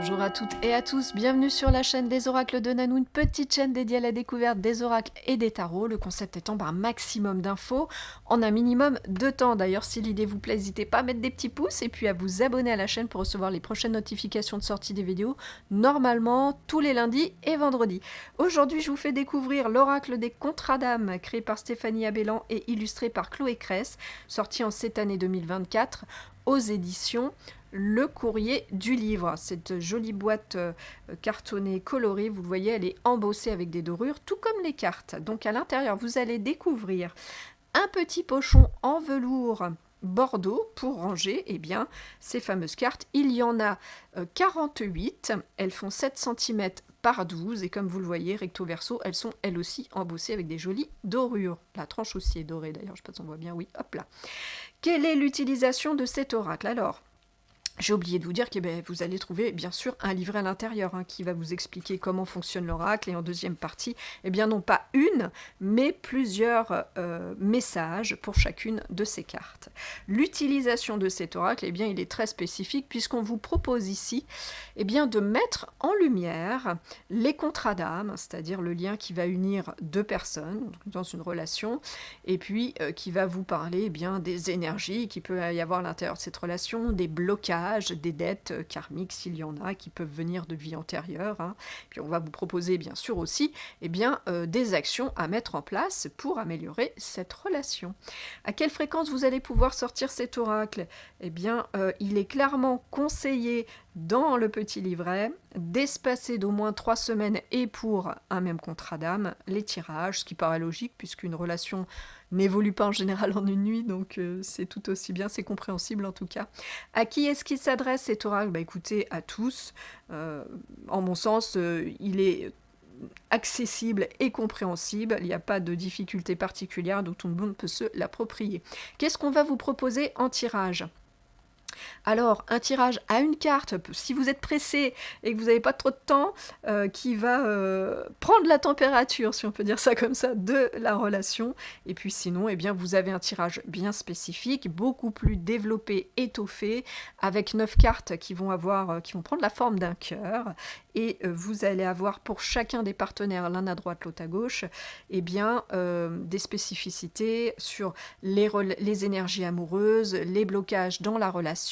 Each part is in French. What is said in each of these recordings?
Bonjour à toutes et à tous, bienvenue sur la chaîne des oracles de Nanou, une petite chaîne dédiée à la découverte des oracles et des tarots, le concept étant un maximum d'infos en un minimum de temps. D'ailleurs, si l'idée vous plaît, n'hésitez pas à mettre des petits pouces et puis à vous abonner à la chaîne pour recevoir les prochaines notifications de sortie des vidéos, normalement tous les lundis et vendredis. Aujourd'hui, je vous fais découvrir l'oracle des contrats d'âme, créé par Stéphanie Abellan et illustré par Chloé Cress, sorti en cette année 2024 aux éditions Le Courrier du Livre. Cette jolie boîte cartonnée colorée, vous le voyez, elle est embossée avec des dorures, tout comme les cartes. Donc à l'intérieur, vous allez découvrir un petit pochon en velours bordeaux pour ranger ces fameuses cartes. Il y en a 48, elles font 7 cm par 12 et comme vous le voyez, recto verso, elles sont elles aussi embossées avec des jolies dorures. La tranche aussi est dorée d'ailleurs, je ne sais pas si on voit bien, oui, hop là. Quelle est l'utilisation de cet oracle? Alors, j'ai oublié de vous dire que vous allez trouver bien sûr un livret à l'intérieur qui va vous expliquer comment fonctionne l'oracle et en deuxième partie, non pas une, mais plusieurs messages pour chacune de ces cartes. L'utilisation de cet oracle, il est très spécifique puisqu'on vous propose ici de mettre en lumière les contrats d'âme, c'est-à-dire le lien qui va unir deux personnes dans une relation et puis qui va vous parler des énergies qui peut y avoir à l'intérieur de cette relation, des blocages, des dettes karmiques s'il y en a qui peuvent venir de vie antérieure. Puis on va vous proposer bien sûr aussi des actions à mettre en place pour améliorer cette relation. À quelle fréquence vous allez pouvoir sortir cet oracle? Il est clairement conseillé dans le petit livret d'espacer d'au moins 3 semaines et pour un même contrat d'âme les tirages, ce qui paraît logique puisqu'une relation n'évolue pas en général en une nuit, donc c'est tout aussi bien, c'est compréhensible en tout cas. À qui est-ce qu'il s'adresse cet oracle? Écoutez, à tous. En mon sens, il est accessible et compréhensible, il n'y a pas de difficulté particulière, donc tout le monde peut se l'approprier. Qu'est-ce qu'on va vous proposer en tirage? Alors, un tirage à une carte, si vous êtes pressé et que vous n'avez pas trop de temps, qui va prendre la température, si on peut dire ça comme ça, de la relation. Et puis sinon, vous avez un tirage bien spécifique, beaucoup plus développé, étoffé, avec 9 cartes qui vont prendre la forme d'un cœur. Et vous allez avoir pour chacun des partenaires, l'un à droite, l'autre à gauche, des spécificités sur les énergies amoureuses, les blocages dans la relation,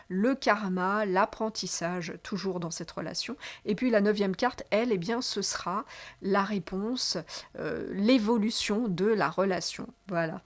le karma, l'apprentissage, toujours dans cette relation. Et puis la 9e carte, elle, ce sera la réponse, l'évolution de la relation. Voilà.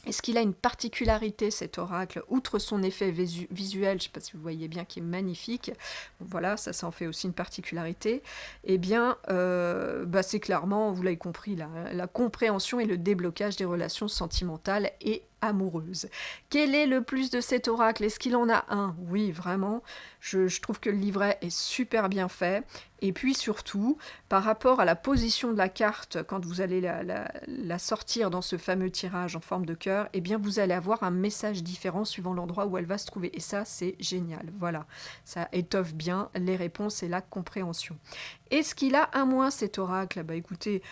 Est-ce qu'il a une particularité cet oracle, outre son effet visuel, je ne sais pas si vous voyez bien, qui est magnifique, voilà, ça en fait aussi une particularité, c'est clairement, vous l'avez compris, la compréhension et le déblocage des relations sentimentales et amoureuses. Quel est le plus de cet oracle? Est-ce qu'il en a un? Oui, vraiment, je trouve que le livret est super bien fait, et puis surtout, par rapport à la position de la carte, quand vous allez la sortir dans ce fameux tirage en forme de cœur, vous allez avoir un message différent suivant l'endroit où elle va se trouver, et ça c'est génial, voilà, ça étoffe bien les réponses et la compréhension. Est-ce qu'il a un moins cet oracle? Écoutez,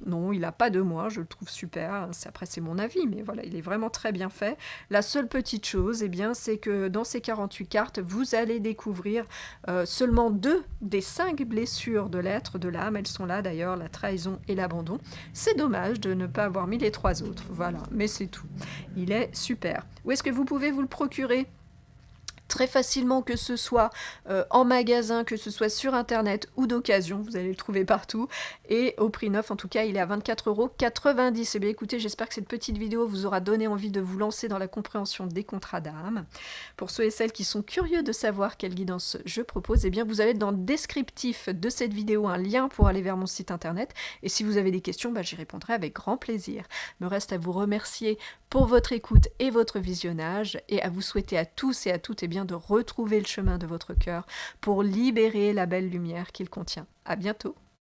non, il n'a pas de moins, je le trouve super, après c'est mon avis, mais voilà, il est vraiment très bien fait. La seule petite chose, c'est que dans ces 48 cartes, vous allez découvrir seulement 2 des 5 blessures de l'être, de l'âme, elles sont là d'ailleurs, la trahison et l'abandon. C'est dommage de ne pas avoir mis les 3 autres, voilà, mais c'est tout. Il est super. Où est-ce que vous pouvez vous le procurer? Très facilement, que ce soit en magasin, que ce soit sur internet ou d'occasion, vous allez le trouver partout, et au prix neuf, en tout cas, il est à 24,90 €. Eh bien écoutez, j'espère que cette petite vidéo vous aura donné envie de vous lancer dans la compréhension des contrats d'âme. Pour ceux et celles qui sont curieux de savoir quelle guidance je propose, vous avez dans le descriptif de cette vidéo un lien pour aller vers mon site internet, et si vous avez des questions, j'y répondrai avec grand plaisir. Il me reste à vous remercier pour votre écoute et votre visionnage, et à vous souhaiter à tous et à toutes de retrouver le chemin de votre cœur pour libérer la belle lumière qu'il contient. À bientôt.